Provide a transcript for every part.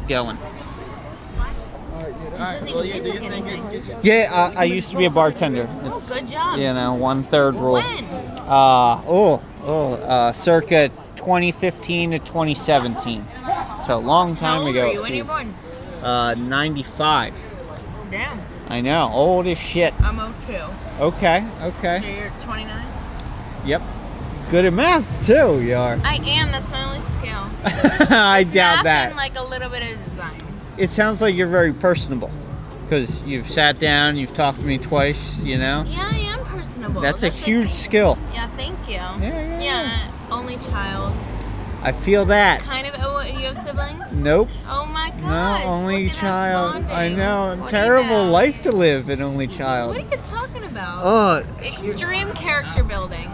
going. Anything. Yeah, I used to be a bartender. It's, good job. 1/3 rule. When? Circa 2015 to 2017. So a long time How old ago. are you when you were born? 95. Damn. I know, old as shit. I'm 02. Okay. So you're 29? Yep. Good at math too, you are. I am. That's my only skill. I It's doubt math that. and like a little bit of design. It sounds like you're very personable. Because you've sat down, you've talked to me twice, Yeah, I am personable. That's a huge skill. Yeah, thank you. Yeah. Only child. I feel that. Kind of. Oh, you have siblings? Nope. Oh my No, gosh. only look at us child. bonding. I know. What do you Terrible have? life to live, an only child. What are you talking about? Oh, Extreme character building.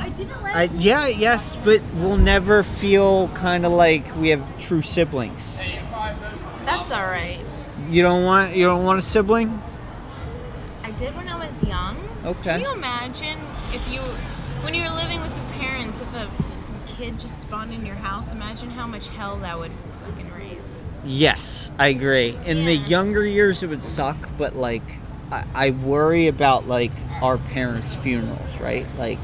yes, but we'll never feel kind of like we have true siblings. That's all right. You don't want a sibling? I did when I was young. Okay. Can you imagine when you were living with your parents, if a kid just spawned in your house? Imagine how much hell that would fucking raise. Yes, I agree. In the younger years, it would suck, but like, I worry about like our parents' funerals, right? Like,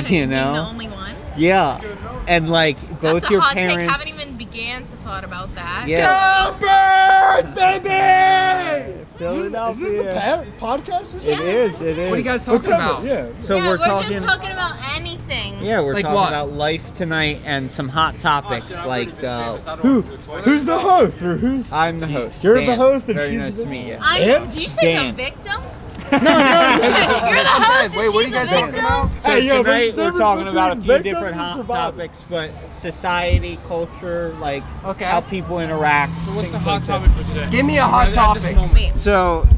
Being the only one. Yeah, and like both That's a your hot parents. take. Haven't even began to thought about that. Yeah. Go Birds, baby! Philadelphia. Is this a podcast or something? It is. What are you guys talking about? Yeah. So Yeah, we're talking. just talking about anything. Yeah, we're Like talking what? about life tonight and some hot topics like. Who's the host or who's? I'm the host. You're Dan. the host and Very she's nice the to meet you. And? Do you say Dan. the victim? No. You're the host Wait, and what are she's you guys the talking victim? about? So Hey, yo, tonight there's we're difference talking about a few between different victims and hot survivors. topics, but society, culture, like Okay. how people interact. So what's the things hot like topic for today? Give me a hot Right at this topic. moment. Wait. this. So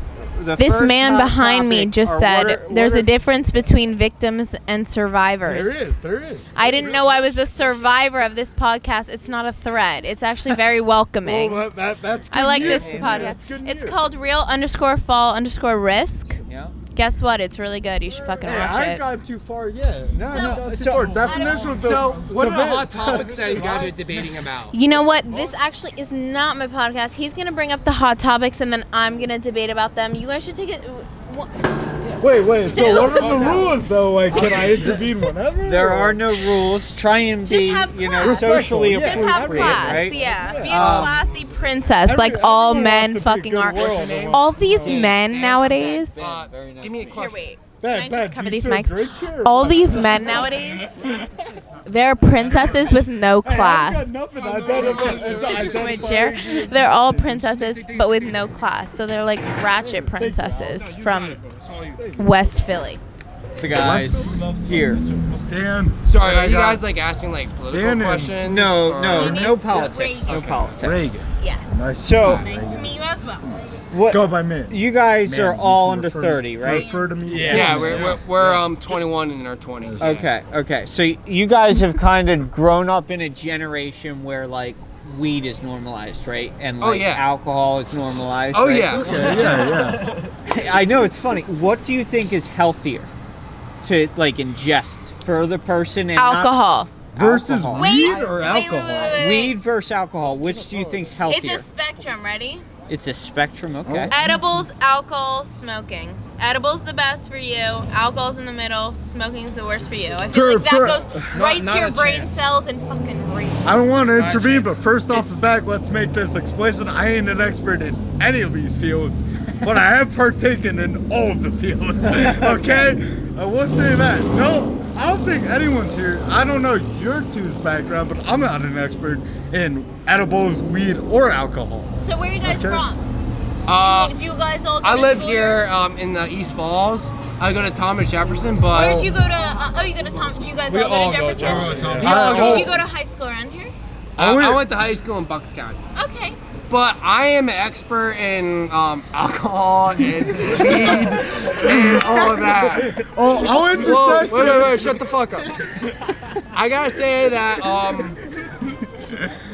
the This first man hot behind me topic just are said what there's are- a difference between victims and survivors. There is. I didn't know I was a survivor of this podcast. It's not a threat. It's actually very welcoming. Well, that's good I like news. this That's podcast. good It's news. called Real_Fall_Risk. Yeah. Guess what? It's really good. You should fucking Hey, watch I it. ain't got too far yet. No, So- no. Too far. Definition of the. So, what are the hot event. topics that you guys are debating about? You know what? This actually is not my podcast. He's gonna bring up the hot topics, and then I'm gonna debate about them. You guys should take it. Wait. So what are the rules though? Like, can I intervene whenever? There or- are no rules. Try and Just be, have you know, class. socially Just Just have appropriate, class, right? yeah. Be a Yeah. classy princess, like all everyone men wants to be a fucking good are. world. All these men nowadays. Very nice Give me a to meet you. Here, question. wait. Bad, Can I just cover do these you serve mics? drinks here or All what? these men nowadays, they're princesses with no Hey, I class. got nothing. I Chair. They're all princesses, but with no class. So they're like ratchet princesses from West Philly. The guys here. Dan. Sorry, I are you got guys like asking like political Dan and- questions? No, or- no, Maybe no politics. No Reagan. politics. Reagan. Yes. Nice. So, Nice to meet you as well. what? Go by man. You guys Man, are you all can under refer- 30, right? Refer to me. Yeah, as we're 21 in our 20s. Okay. So you guys have kind of grown up in a generation where like weed is normalized, right? And Oh, like yeah. alcohol is normalized. Oh, right? yeah. Yeah. I know it's funny. What do you think is healthier to like ingest for the person and not- Alcohol. Versus Alcohol. weed or alcohol? wait. Weed versus alcohol. Which do you think's It's healthier? a spectrum. Ready? It's a spectrum. Okay. Edibles, alcohol, smoking. Edibles the best for you. Alcohol's in the middle. Smoking's the worst for you. I feel like that goes right to your brain cells and fucking race. I don't want to intervene, but first off the bat, let's make this explicit. I ain't an expert in any of these fields, but I have partaken in all of the fields. Okay? I will say that. No, I don't think anyone's here. I don't know your two's background, but I'm not an expert in edibles, weed, or alcohol. So where are you guys Okay. from? Do you guys all? Go I to live school here in the East Falls. I go to Thomas Jefferson, but Where did you go to? You go to Tom. Do you guys all go to Jefferson? Did you go to high school around here? I went to high school in Bucks County. Okay. But I am an expert in alcohol and weed and all of that. Oh, I'll Whoa, intersect. wait, shut the fuck up. I gotta say that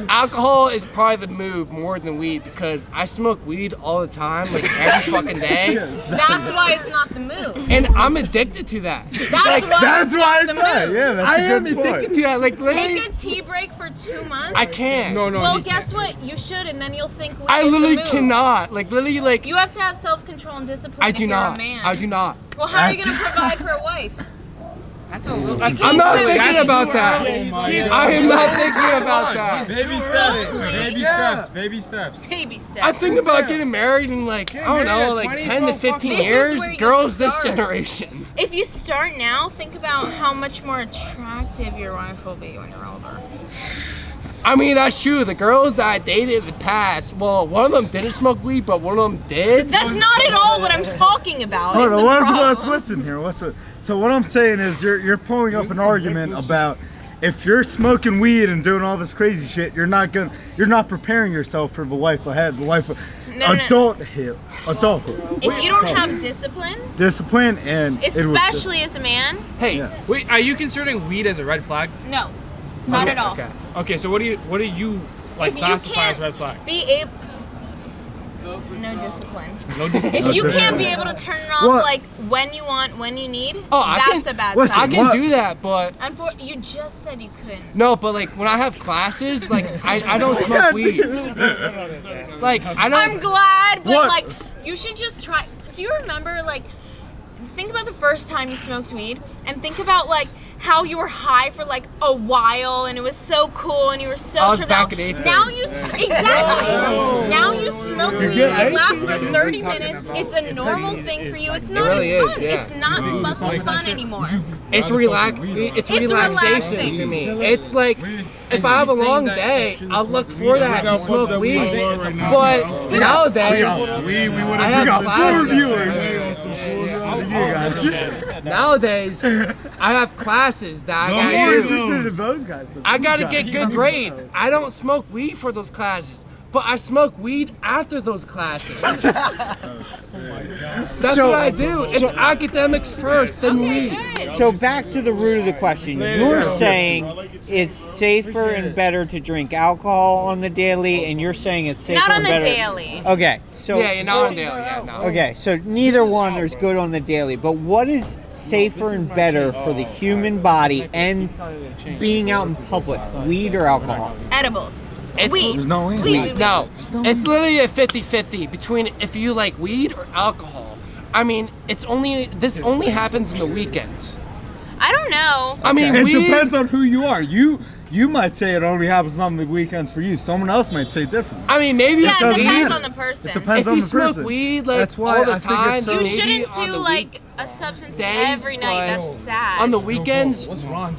alcohol is probably the move more than weed because I smoke weed all the time, like every fucking day, That's why it's not the move. and I'm addicted to that. That's why That's why it's the not. move. Yeah, that's I a am good point. addicted to that. Like Take literally, a tea break for 2 months. I can't. No, Well, you guess can't. what? You should, and then you'll think weed I is literally the move. cannot. Like literally, like You have to have self-control and discipline I if do you're not. a man. I do not. Well, how are you going to provide for a wife? That's a little. I'm not That's thinking about that. Oh my I am not thinking about that. Baby steps. Baby steps. Baby steps. Baby steps. I'm thinking about getting married in like, I don't know, like 10 to 15 This is years. where you Girls this start. generation. If you start now, think about how much more attractive your wife will be when you're older. I mean, that's true. The girls that I dated in the past, well, one of them didn't smoke weed, but one of them did. That's not at all what I'm talking about. Hold is on, the problem. let's listen here. So what I'm saying is you're pulling up an argument about if you're smoking weed and doing all this crazy shit, you're not preparing yourself for the life ahead, the life of No. adulthood. If you don't have discipline, Discipline and especially as a man, Hey, Yeah. Wait, are you considering weed as a red flag? no, not at all. Okay. Okay, so what do you like If you classify as can't red flag? be able, no discipline. No discipline. If you can't be able to turn it off What? like when you want, when you need, Oh, I that's can- a bad listen, I sign. can What? do that, but You just said you couldn't. no, but like when I have classes, like I don't smoke weed. Like I I'm don't. glad, but What? like you should just try. Do you remember like? Think about the first time you smoked weed, and think about like how you were high for like a while, and it was so cool, and you were so I was tripped back out. in eighth grade. Now you exactly. Now you smoke weed. It lasts for 30 minutes. It's a normal thing for you. It's not really as is, fun. yeah. It's not fucking fun anymore. It's It's relaxation relaxing. to me. It's like if I have a long day, I'll look for that to smoke weed. But nowadays, we would I have have classes. viewers. Nowadays, I have classes that I gotta do. interested in those guys. though. I gotta get good grades. I don't smoke weed for those classes, but I smoke weed after those classes. That's So- what I do. It's academics first, then weed. Good. So back to the root of the question. You're saying it's safer and better to drink alcohol on the daily, and you're saying it's safer Not on and the better. daily. Okay, so Yeah, you're not on daily. Yeah, no. okay, so neither one is good on the daily. But what is safer and better for the human body and being out in public, weed or alcohol? Edibles. It's- Weed. There's no weed. Weed. No, it's literally a 50-50 between if you like weed or alcohol. I mean, this only happens on the weekends. I don't know. I mean, It weed. depends on who you are. You might say it only happens on the weekends for you. Someone else might say different. I mean, maybe Yeah, it doesn't depends matter. on the person. It depends if on you the smoke person. weed like That's why all the I think time, it's so- You maybe shouldn't on do the like a substance days, every night. but That's sad. on the weekends,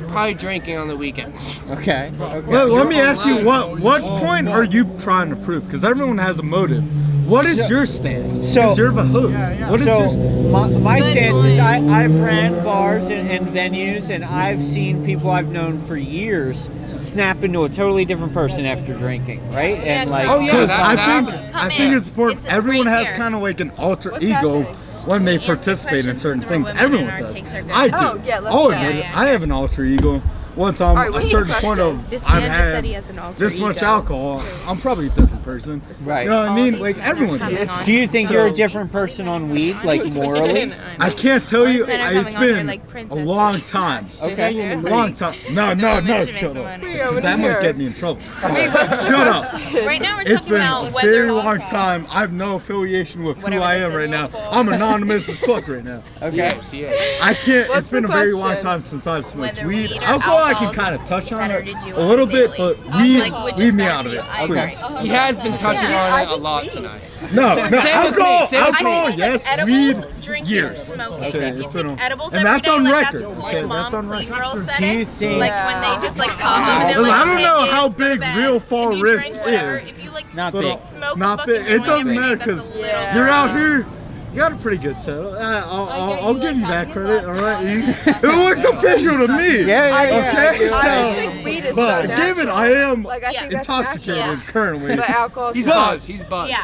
probably drinking on the weekends. Okay. Let me ask you, what point are you trying to prove? Because everyone has a motive. What is your stance? So- Because you're the host. What is your So stance? my Good stance is point. I've ran bars and venues, and I've seen people I've known for years snap into a totally different person after drinking, right? Yeah, And like, Oh, yeah. Because that I happens. think Come I think in. it's important. It's a Everyone great has here. kind of like an alter What's ego happening? when they We answer participate in questions certain 'cause we're things. women Everyone and our does. takes are good. I do. Oh, yeah, let's I'll go. admit it. Yeah, I have an alter ego. Once I'm Alright, a we need a certain point question. of This I've man just had said he has an alter this much ego. alcohol, I'm probably a different person. Right. You know what I All mean? these Like men are everyone coming does. on do you think so- you're a different person on weed, like morally? I can't tell you. These men are It's coming on here been like a princesses. long time. Okay. A long time. No, No, no, we should make shut the up. money. 'Cause that might get me in trouble. Shut up. Right now we're It's talking been about a whether very long time. I have no affiliation with who Whatever I this am is, right now. awful. I'm anonymous as fuck right now. Okay. Yes, yes. I can't. What's It's been the a very long question? time since I've smoked Whether weed. weed or Alcohol, I can alcohol's kind of touch on better it to do a on little the bit, daily. but weed, Like, which leave is me better out of to it. you? I Please. agree. He has been touching on I it a think lot weed- tonight. No, Same with me, alcohol, same with me. alcohol, I think yes, it's like weed, edibles, drinking, years. smoking. Okay, If you it's been take on- edibles and every that's day, on like record. that's cool. Okay, Mom, that's on clean record. girl said Do you it. think- Like when they just like pop them and they're Well, like, I don't okay, know kids, how go to big bed. real fall If you risk drink whatever, is. If you like Not But, big. smoke not a big. fucking It joint doesn't every matter day, that's because a little you're out bit. here. You got a pretty good setup. I'll give you that credit. All right, it looks official to me. Yeah, yeah, yeah. Okay, I so just think weed is so but natural. given I am Like, I Yeah. think that's intoxicated natural. Yeah. currently. But alcohol is He's not. buzzed. He's buzzed. Yeah.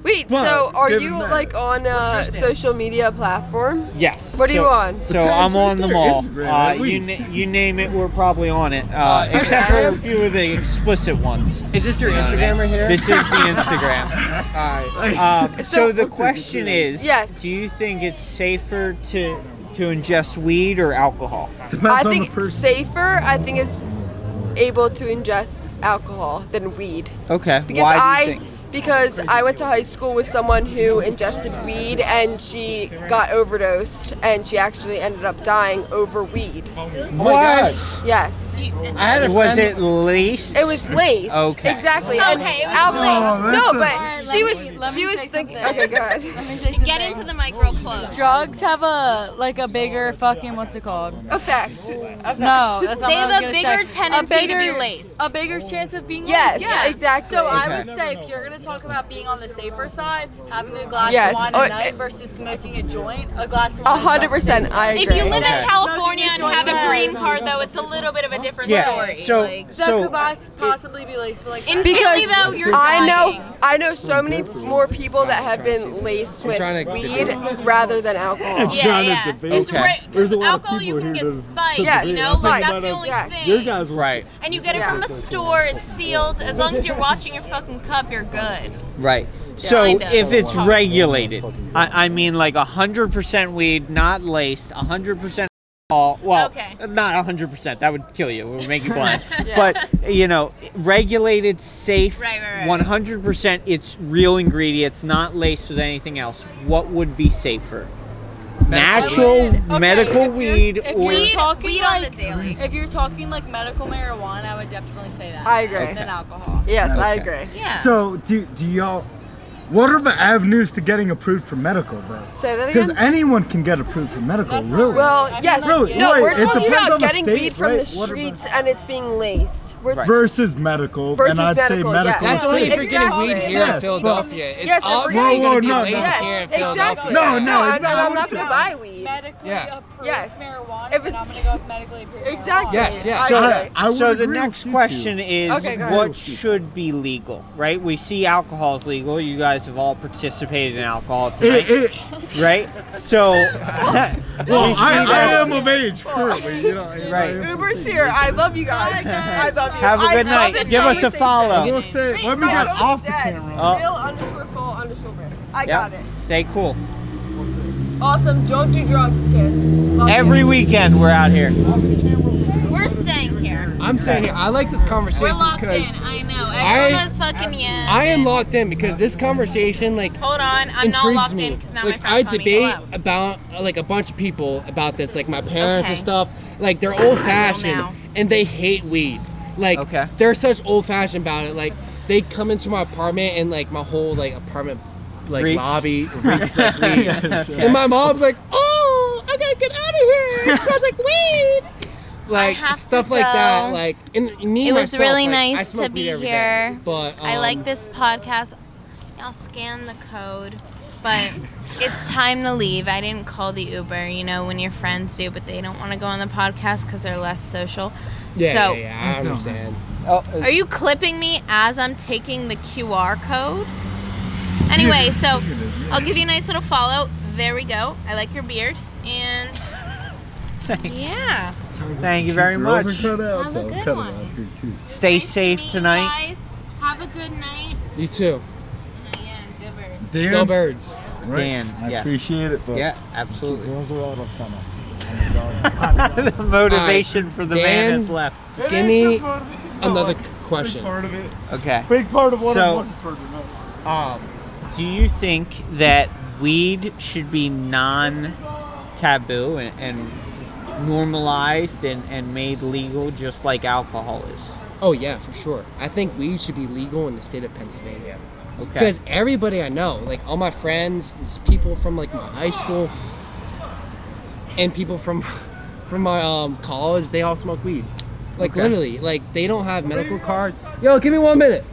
Wait, But so are given you that- like on a social media platform? Yes. What are you on? So The I'm tag's on right them there, all. Instagram, at You, least. you name it, we're probably on it. Except for a few of the explicit ones. Is this your Instagram right here? This is the Instagram. Alright. So the question is, Yes. do you think it's safer to ingest weed or alcohol? Depends I on the think person. safer. I think is able to ingest alcohol than weed. Okay. Because Why do you think? because I went to high school with someone who ingested weed and she got overdosed and she actually ended up dying over weed. What? Yes. I had a Was friend. it laced? It was laced. Okay. Exactly. Okay, And it was alcohol. laced. No, Oh, but that's she let me was say thinking. something. Okay, go ahead. Let me say something. Get into the mic real close. Drugs have a bigger fucking what's it called? Effect. No, that's not They what I was have a gonna bigger say. tendency to be laced. A bigger chance of being Yes, laced. Yeah. exactly. So I Okay. would say if you're gonna talk about being on the safer side, having a glass Yes, of wine or- a night versus smoking a joint, a glass of wine. is 100%. much I agree. If you live Okay. in California and Smoking a have a joint green bag. card, though, it's a little bit of a different Yeah, story. so- like, that So- could possibly be laced, but like in Because Philly, though, you're I dying. know so many more people that have been laced with trying to- weed rather than alcohol. Yeah, trying to yeah. debate. It's Okay. right. There's a lot of Alcohol, you people can here get to- spiked, Yes, you know? Like, spiked. that's the only Yes. Your thing. guys were Right. And you get it from a store, it's sealed. As long as you're watching your fucking cup, you're good. Right. So Kinda. if it's regulated, I mean like 100% weed, not laced, 100% alcohol. Well, Okay. not 100%. That would kill you. It would make you blind. But regulated, safe, Right. 100%. It's real ingredients, not laced with anything else. What would be safer? Natural Okay, medical if you're- weed if or you're talking weed on like, the daily. If you're talking like medical marijuana, I would definitely say that. I agree. Than alcohol. Yes, I Okay. agree. Yeah. So, do y'all? What are the avenues to getting approved for medical, though? Say that Because again. anyone can get approved for medical, That's not really. Well, I mean, yes. Really? No, Right, we're it talking depends about on the getting state, weed from right? the What about- streets and it's being laced. We're Right. versus medical, Versus and I'd medical, say medical. yes. That's only if you're getting Exactly. weed here Yes, in but- Philadelphia. It's Yes, if we're obviously getting- going to be Whoa, whoa, laced no. Yes, here in exactly. Philadelphia. No, I'm I not wouldn't gonna say- buy weed. Medically Yeah. approved Yes. marijuana, If then it's- I'm gonna go with medically approved Exactly. Yes, yes. I So, agree. I would so the agree next with you question two. is, Okay, go ahead. what should be legal, right? We see alcohol is legal. You guys have all participated in alcohol tonight, right? So, Well, we see I that- am of age currently. Right. Uber's here. I love you guys. I love you. Have a I good love night. this Give us a conversation. follow. I will say, Wait, let me my get phone's off the dead. camera. Oh. Real_full_risk. I Yep. got it. Stay cool. Awesome. Don't do drugs, kids. Love you. Every weekend we're out here. We're staying here. I'm saying here, I like this We're conversation locked in. because I know. Everyone was fucking yeah. I am locked in because this conversation like Hold on. I'm not intrigues locked me. in because now Like my I friend's calling me. debate Hello. about like a bunch of people about this, like my parents Okay. and stuff. Like they're old fashioned now. and they hate weed. Like Okay. they're such old fashioned about it. Like they come into my apartment and like my whole like apartment like Reeks. lobby reeks like weed. And my mom's like, "Oh, I gotta get out of here. It smells like weed." Like have stuff to like that. go. Like and me It was myself, really like, I nice smoke to weed be every day. here. But I like this podcast. I'll scan the code, but it's time to leave. I didn't call the Uber, when your friends do, but they don't want to go on the podcast because they're less social. So, I understand. Oh, are you clipping me as I'm taking the QR code? Anyway, so I'll give you a nice little follow. There we go. I like your beard. And yeah. thank you very much. Have a good one. Stay Nice to safe meet you tonight. guys. Have a good night. You too. Yeah, good bird. Dan, Go birds. right? Dan, I yes. appreciate it, but Yeah, absolutely. girls are out of kind The motivation Alright, for the Dan. man is left. Give me another question. part of it. Okay. Big part of what So- I'm looking for tonight. Do you think that weed should be non-taboo and normalized and made legal just like alcohol is? Oh yeah, for sure. I think weed should be legal in the state of Pennsylvania. Okay. Because everybody I know, like all my friends, people from like my high school, and people from my college, they all smoke weed. Like Okay. literally, like they don't have medical cards. Yo, give me 1 minute.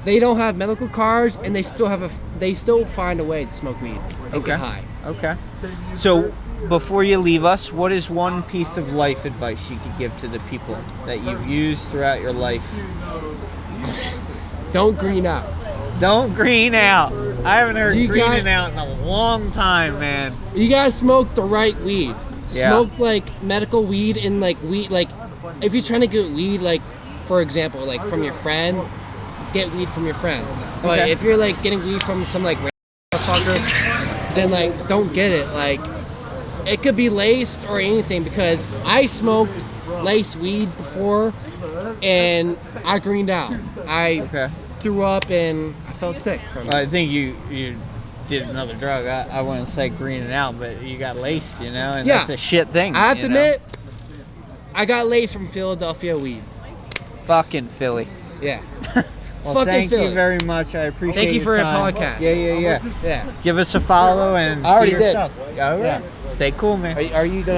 They don't have medical cards, and they still find a way to smoke weed and Okay. get high. Okay. So before you leave us, what is one piece of life advice you could give to the people that you've used throughout your life? Don't green out. Don't green out. I haven't heard You greening got- out in a long time, man. You gotta smoke the right weed. Yeah. Smoke like medical weed and like weed like if you're trying to get weed like for example like from your friend, get weed from your friend. But Okay. if you're like getting weed from some like motherfucker, then like don't get it. Like it could be laced or anything because I smoked laced weed before and I greened out. I Okay. threw up and I felt sick from it. I think you did another drug. I wouldn't say greening out, but you got laced, you know, and Yeah. that's a shit thing. I have to you know? admit, I got laced from Philadelphia weed. Fucking Philly. Yeah. Well, Fucking thank Philly. you very much. I appreciate Thank you for your your time. podcast. Yeah. Yeah. Give us a follow and I already see did. yourself. All right. Stay cool, man. Are you gonna